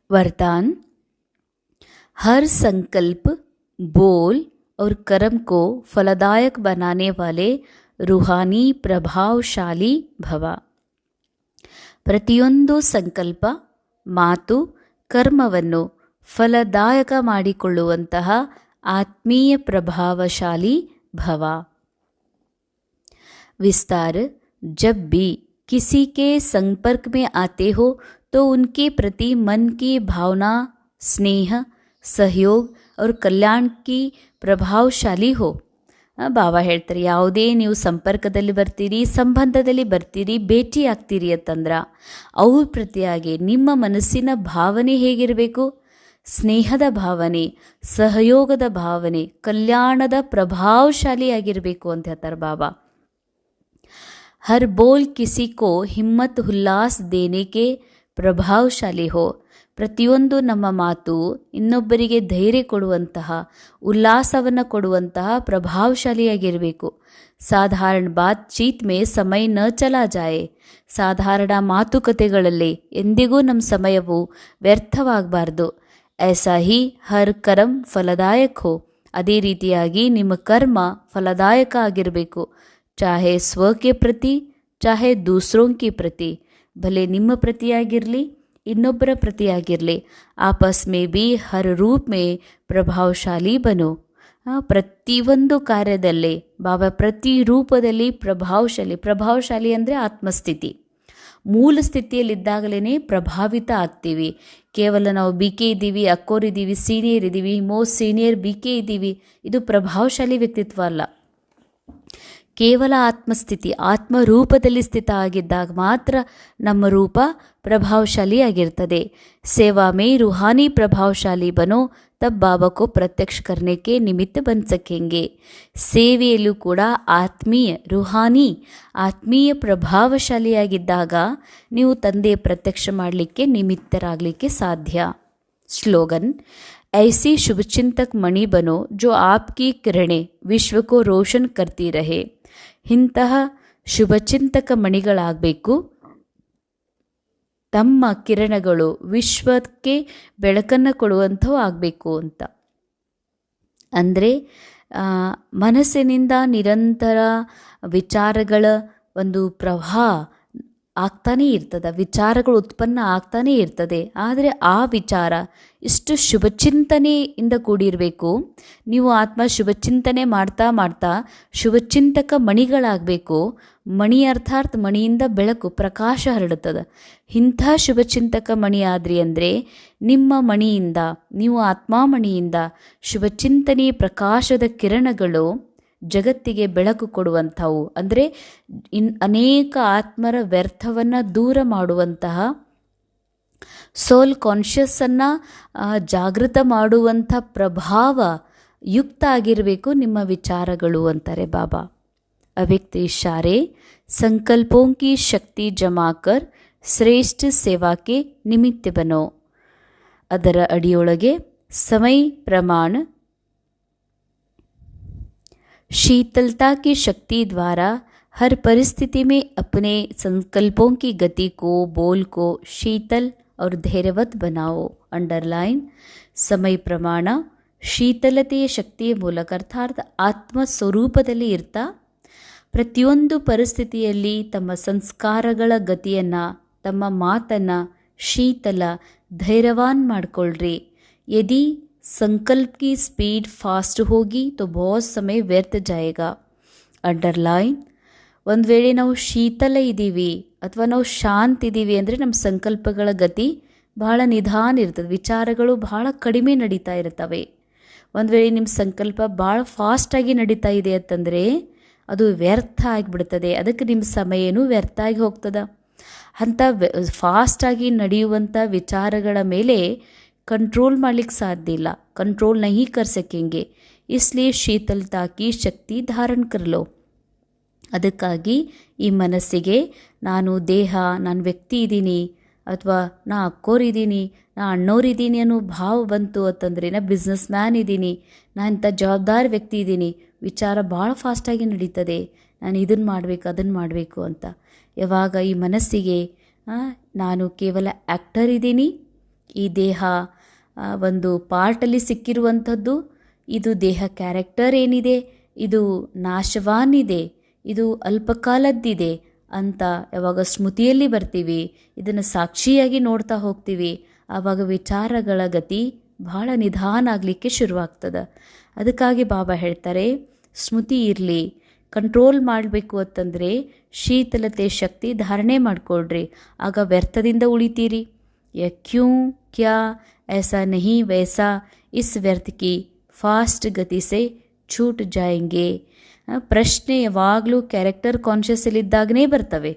वरदान: हर संकल्प, बोल और कर्म को फलदायक बनाने वाले रूहानी प्रभावशाली भव. ಪ್ರತಿಯೊಂದು ಸಂಕಲ್ಪ, ಮಾತು, ಕರ್ಮವನ್ನು ಫಲದಾಯಕ ಮಾಡಿಕೊಳ್ಳುವಂತಹ ಆತ್ಮೀಯ ಪ್ರಭಾವಶಾಲಿ ಭವ. विस्तार: जब भी किसी के संपर्क में आते हो तो उनके प्रति मन की भावना, स्नेह, सहयोग और कल्याण की ಪ್ರಭಾವಶಾಲಿ ಹೋ. ಬಾಬಾ ಹೇಳ್ತಾರೆ, ಯಾವುದೇ ನೀವು ಸಂಪರ್ಕದಲ್ಲಿ ಬರ್ತೀರಿ, ಸಂಬಂಧದಲ್ಲಿ ಬರ್ತೀರಿ, ಭೇಟಿ ಆಗ್ತೀರಿ ಅಂತಂದ್ರೆ ಅವ್ರ ಪ್ರತಿಯಾಗಿ ನಿಮ್ಮ ಮನಸ್ಸಿನ ಭಾವನೆ ಹೇಗಿರಬೇಕು? ಸ್ನೇಹದ ಭಾವನೆ, ಸಹಯೋಗದ ಭಾವನೆ, ಕಲ್ಯಾಣದ ಪ್ರಭಾವಶಾಲಿಯಾಗಿರಬೇಕು ಅಂತ ಹೇಳ್ತಾರೆ ಬಾಬಾ. हर बोल किसी को हिम्मत उल्लास देने के ಪ್ರಭಾವಶಾಲಿ ಹೋ. ಪ್ರತಿಯೊಂದು ನಮ್ಮ ಮಾತು ಇನ್ನೊಬ್ಬರಿಗೆ ಧೈರ್ಯ ಕೊಡುವಂತಹ, ಉಲ್ಲಾಸವನ್ನು ಕೊಡುವಂತಹ ಪ್ರಭಾವಶಾಲಿಯಾಗಿರಬೇಕು. ಸಾಧಾರಣ ಬಾತ್ ಚೀತ್ ಮೇ ಸಮಯ ನ ಚಲಾ ಜಾಯೆ. ಸಾಧಾರಣ ಮಾತುಕತೆಗಳಲ್ಲಿ ಎಂದಿಗೂ ನಮ್ಮ ಸಮಯವು ವ್ಯರ್ಥವಾಗಬಾರ್ದು. ಐಸಾ ಹಿ ಹರ್ ಕರ್ಮ ಫಲದಾಯಕ ಹೋ. ಅದೇ ರೀತಿಯಾಗಿ ನಿಮ್ಮ ಕರ್ಮ ಫಲದಾಯಕ ಆಗಿರಬೇಕು. ಚಾಹೆ ಸ್ವಕ್ಕೆ ಪ್ರತಿ, ಚಾಹೆ ದೂಸರೋं के ಪ್ರತಿ. ಭಲೆ ನಿಮ್ಮ ಪ್ರತಿಯಾಗಿರಲಿ, ಇನ್ನೊಬ್ಬರ ಪ್ರತಿಯಾಗಿರಲಿ. ಆಪಸ್ ಮೇ ಬಿ ಹರ್ ರೂಪ್ ಮೇ ಪ್ರಭಾವಶಾಲಿ ಬನೋ. ಪ್ರತಿಯೊಂದು ಕಾರ್ಯದಲ್ಲಿ ಬಾಬಾ ಪ್ರತಿ ರೂಪದಲ್ಲಿ ಪ್ರಭಾವಶಾಲಿ ಅಂದರೆ ಆತ್ಮಸ್ಥಿತಿ. ಮೂಲ ಸ್ಥಿತಿಯಲ್ಲಿದ್ದಾಗಲೇ ಪ್ರಭಾವಿತ ಆಗ್ತೀವಿ. ಕೇವಲ ನಾವು ಬಿಕೆ ಇದ್ದೀವಿ, ಅಕ್ಕೋರಿದ್ದೀವಿ, ಸೀನಿಯರ್ ಇದ್ದೀವಿ, ಮೋಸ್ಟ್ ಸೀನಿಯರ್ ಬಿಕೆ ಇದ್ದೀವಿ, ಇದು ಪ್ರಭಾವಶಾಲಿ ವ್ಯಕ್ತಿತ್ವ ಅಲ್ಲ. ಕೇವಲ ಆತ್ಮಸ್ಥಿತಿ, ಆತ್ಮರೂಪದಲ್ಲಿ ಸ್ಥಿತ ಆಗಿದ್ದಾಗ ಮಾತ್ರ ನಮ್ಮ ರೂಪ ಪ್ರಭಾವಶಾಲಿಯಾಗಿರ್ತದೆ. ಸೇವಾ ಮೇ ರೂಹಾನಿ ಪ್ರಭಾವಶಾಲಿ ಬನೋ, ತಬ್ ಬಾಬಾ ಕೋ ಪ್ರತ್ಯಕ್ಷ ಕರ್ನೆ ಕೆ ನಿಮಿತ್ತ ಬನ್ ಸಕೆಂಗೆ. ಸೇವೆಯಲ್ಲೂ ಕೂಡ ಆತ್ಮೀಯ ಪ್ರಭಾವಶಾಲಿಯಾಗಿದ್ದಾಗ ನೀವು ತಂದೆ ಪ್ರತ್ಯಕ್ಷ ಮಾಡಲಿಕ್ಕೆ, ನಿಮಿತ್ತರಾಗಲಿಕ್ಕೆ ಸಾಧ್ಯ. ಸ್ಲೋಗನ್: ऐसी शुभचिंतक मणि बनो जो आपकी किरणें विश्व को रोशन करती रहे. ಇಂತಹ ಶುಭಚಿಂತಕ ಮಣಿಗಳಾಗಬೇಕು. ತಮ್ಮ ಕಿರಣಗಳು ವಿಶ್ವಕ್ಕೆ ಬೆಳಕನ್ನು ಕೊಡುವಂಥವು ಆಗಬೇಕು ಅಂತ. ಅಂದರೆ ಮನಸ್ಸಿನಿಂದ ನಿರಂತರ ವಿಚಾರಗಳ ಒಂದು ಪ್ರವಾಹ ಆಗ್ತಾನೇ ಇರ್ತದೆ, ವಿಚಾರಗಳು ಉತ್ಪನ್ನ ಆಗ್ತಾನೇ ಇರ್ತದೆ. ಆದರೆ ಆ ವಿಚಾರ ಇಷ್ಟು ಶುಭಚಿಂತನೆಯಿಂದ ಕೂಡಿರಬೇಕು. ನೀವು ಆತ್ಮ ಶುಭಚಿಂತನೆ ಮಾಡ್ತಾ ಮಾಡ್ತಾ ಶುಭಚಿಂತಕ ಮಣಿಗಳಾಗಬೇಕು. ಮಣಿ ಅರ್ಥಾತ್ ಮಣಿಯಿಂದ ಬೆಳಕು ಪ್ರಕಾಶ ಹರಡುತ್ತದೆ. ಇಂಥ ಶುಭಚಿಂತಕ ಮಣಿ ಆದ್ರಿ ಅಂದರೆ ನಿಮ್ಮ ಮಣಿಯಿಂದ, ನೀವು ಆತ್ಮಾಮಣಿಯಿಂದ ಶುಭಚಿಂತನೆ ಪ್ರಕಾಶದ ಕಿರಣಗಳು ಜಗತ್ತಿಗೆ ಬೆಳಕು ಕೊಡುವಂಥವು. ಅಂದರೆ ಅನೇಕ ಆತ್ಮರ ವ್ಯರ್ಥವನ್ನು ದೂರ ಮಾಡುವಂತಹ, ಸೋಲ್ ಕಾನ್ಷಿಯಸ್ಸನ್ನು ಜಾಗೃತ ಮಾಡುವಂಥ ಪ್ರಭಾವ ಯುಕ್ತ ಆಗಿರಬೇಕು ನಿಮ್ಮ ವಿಚಾರಗಳು ಅಂತಾರೆ ಬಾಬಾ. ಅವ್ಯಕ್ತ ಇಶಾರೆ ಸಂಕಲ್ಪೋं की ಶಕ್ತಿ ಜಮಾಕರ್ ಶ್ರೇಷ್ಠ ಸೇವಾಕ್ಕೆ ನಿಮಿತ್ತ ಬನೋ. ಅದರ ಅಡಿಯೊಳಗೆ ಸಮಯ ಪ್ರಮಾಣ शीतलता की शक्ति द्वारा हर परिस्थिति में अपने संकल्पों की गति को, बोल को शीतल और धैर्यवत बनाओ. अंडरलाइन. ಸಮಯ ಪ್ರಮಾಣ ಶೀತಲತೆಯ ಶಕ್ತಿಯ ಮೂಲಕ ಅರ್ಥಾತ್ ಆತ್ಮ ಸ್ವರೂಪದಲ್ಲಿ ಇರ್ತಾ ಪ್ರತಿಯೊಂದು ಪರಿಸ್ಥಿತಿಯಲ್ಲಿ ತಮ್ಮ ಸಂಸ್ಕಾರಗಳ ಗತಿಯನ್ನು, ತಮ್ಮ ಮಾತನ್ನು ಶೀತಲ ಧೈರ್ಯವಾನ್ ಮಾಡಿಕೊಳ್ಳ್ರಿ. ಯದಿ संकल्प की स्पीड फास्ट होगी तो बहुत समय व्यर्थ जाएगा. ಅಂಡರ್ಲೈನ್. ಒಂದು ವೇಳೆ ನಾವು ಶೀತಲ ಇದ್ದೀವಿ ಅಥವಾ ನಾವು ಶಾಂತ ಇದ್ದೀವಿ ಅಂದರೆ ನಮ್ಮ ಸಂಕಲ್ಪಗಳ ಗತಿ ಬಹಳ ನಿಧಾನ ಇರ್ತದೆ, ವಿಚಾರಗಳು ಬಹಳ ಕಡಿಮೆ ನಡೀತಾ ಇರ್ತವೆ. ಒಂದು ವೇಳೆ ನಿಮ್ಮ ಸಂಕಲ್ಪ ಭಾಳ ಫಾಸ್ಟಾಗಿ ನಡೀತಾ ಇದೆ ಅಂತಂದರೆ ಅದು ವ್ಯರ್ಥ ಆಗಿಬಿಡ್ತದೆ, ಅದಕ್ಕೆ ನಿಮ್ಮ ಸಮಯನೂ ವ್ಯರ್ಥ ಆಗಿ ಹೋಗ್ತದೆ. ಅಂಥ ಫಾಸ್ಟಾಗಿ ನಡೆಯುವಂಥ ವಿಚಾರಗಳ ಮೇಲೆ कंट्रोल ಮಾಡಲಿಕ್ಕೆ ಸಾಧ್ಯ ಇಲ್ಲ, कंट्रोल नहीं कर सकेंगे. इसलिए शीतलता की शक्ति धारण कर लो. ಅದಕ್ಕಾಗಿ ಈ ಮನಸ್ಸಿಗೆ ನಾನು ದೇಹ, ನಾನು ವ್ಯಕ್ತಿ ಇದ್ದೀನಿ ಅಥವಾ ನಾ ಅಕ್ಕೋರಿದ್ದೀನಿ, ನಾ ಅಣ್ಣೋರಿದ್ದೀನಿ ಅನ್ನೋ ಭಾವ ಬಂತು ಅಂತಂದರೆ, ನಾ ಬಿಸ್ನೆಸ್ ಮ್ಯಾನ್ ಇದ್ದೀನಿ, ನಾನು ಇಂಥ ಜವಾಬ್ದಾರಿ ವ್ಯಕ್ತಿ ಇದ್ದೀನಿ, ವಿಚಾರ ಭಾಳ ಫಾಸ್ಟಾಗಿ ನಡೀತದೆ, ನಾನು ಇದನ್ನು ಮಾಡಬೇಕು ಅದನ್ನು ಮಾಡಬೇಕು ಅಂತ. ಯಾವಾಗ ಈ ಮನಸ್ಸಿಗೆ ನಾನು ಕೇವಲ ಆ್ಯಕ್ಟರ್ ಇದ್ದೀನಿ, ಈ ದೇಹ ಒಂದು ಪಾರ್ಟಲ್ಲಿ ಸಿಕ್ಕಿರುವಂಥದ್ದು, ಇದು ದೇಹ ಕ್ಯಾರೆಕ್ಟರ್ ಏನಿದೆ ಇದು ನಾಶವಾನ್ ಇದೆ, ಇದು ಅಲ್ಪಕಾಲದ್ದಿದೆ ಅಂತ ಯಾವಾಗ ಸ್ಮೃತಿಯಲ್ಲಿ ಬರ್ತೀವಿ, ಇದನ್ನು ಸಾಕ್ಷಿಯಾಗಿ ನೋಡ್ತಾ ಹೋಗ್ತೀವಿ, ಆವಾಗ ವಿಚಾರಗಳ ಗತಿ ಬಹಳ ನಿಧಾನ ಆಗಲಿಕ್ಕೆ ಶುರುವಾಗ್ತದೆ. ಅದಕ್ಕಾಗಿ ಬಾಬಾ ಹೇಳ್ತಾರೆ ಸ್ಮೃತಿ ಇರಲಿ. ಕಂಟ್ರೋಲ್ ಮಾಡಬೇಕು ಅಂತಂದರೆ ಶೀತಲತೆ ಶಕ್ತಿ ಧಾರಣೆ ಮಾಡಿಕೊಳ್ರಿ, ಆಗ ವ್ಯರ್ಥದಿಂದ ಉಳಿತೀರಿ. ಕ್ಯೂ ಕ್ಯಾ ऐसा नहीं वैसा इस व्यर्थ की फास्ट गति से छूट जाएंगे. ಪ್ರಶ್ನೆ ಯಾವಾಗಲೂ ಕ್ಯಾರೆಕ್ಟರ್ ಕಾನ್ಷಿಯಸ್ಸಲ್ಲಿದ್ದಾಗನೇ ಬರ್ತವೆ.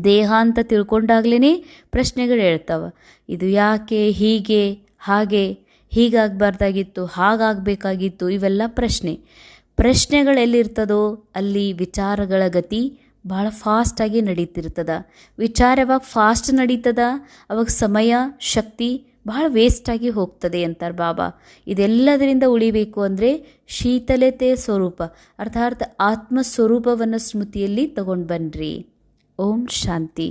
ದೇಹ ಅಂತ ತಿಳ್ಕೊಂಡಾಗ್ಲೇ ಪ್ರಶ್ನೆಗಳು ಹೇಳ್ತವೆ. ಇದು ಯಾಕೆ, ಹೀಗೆ, ಹಾಗೆ, ಹೀಗಾಗಬಾರ್ದಾಗಿತ್ತು, ಹಾಗಾಗಬೇಕಾಗಿತ್ತು, ಇವೆಲ್ಲ ಪ್ರಶ್ನೆಗಳೆಲ್ಲಿರ್ತದೋ ಅಲ್ಲಿ ವಿಚಾರಗಳ ಗತಿ ಭಾಳ ಫಾಸ್ಟಾಗಿ ನಡೀತಿರ್ತದ. ವಿಚಾರ ಯಾವಾಗ ಫಾಸ್ಟ್ ನಡೀತದ ಅವಾಗ ಸಮಯ ಶಕ್ತಿ ಭಾಳ ವೇಸ್ಟಾಗಿ ಹೋಗ್ತದೆ ಅಂತಾರೆ ಬಾಬಾ. ಇದೆಲ್ಲದರಿಂದ ಉಳಿಬೇಕು ಅಂದರೆ ಶೀತಲತೆಯ ಸ್ವರೂಪ ಅರ್ಥಾತ್ ಆತ್ಮ ಸ್ವರೂಪವನ್ನು ಸ್ಮೃತಿಯಲ್ಲಿ ತಗೊಂಡು ಬನ್ನಿರಿ. ಓಂ ಶಾಂತಿ.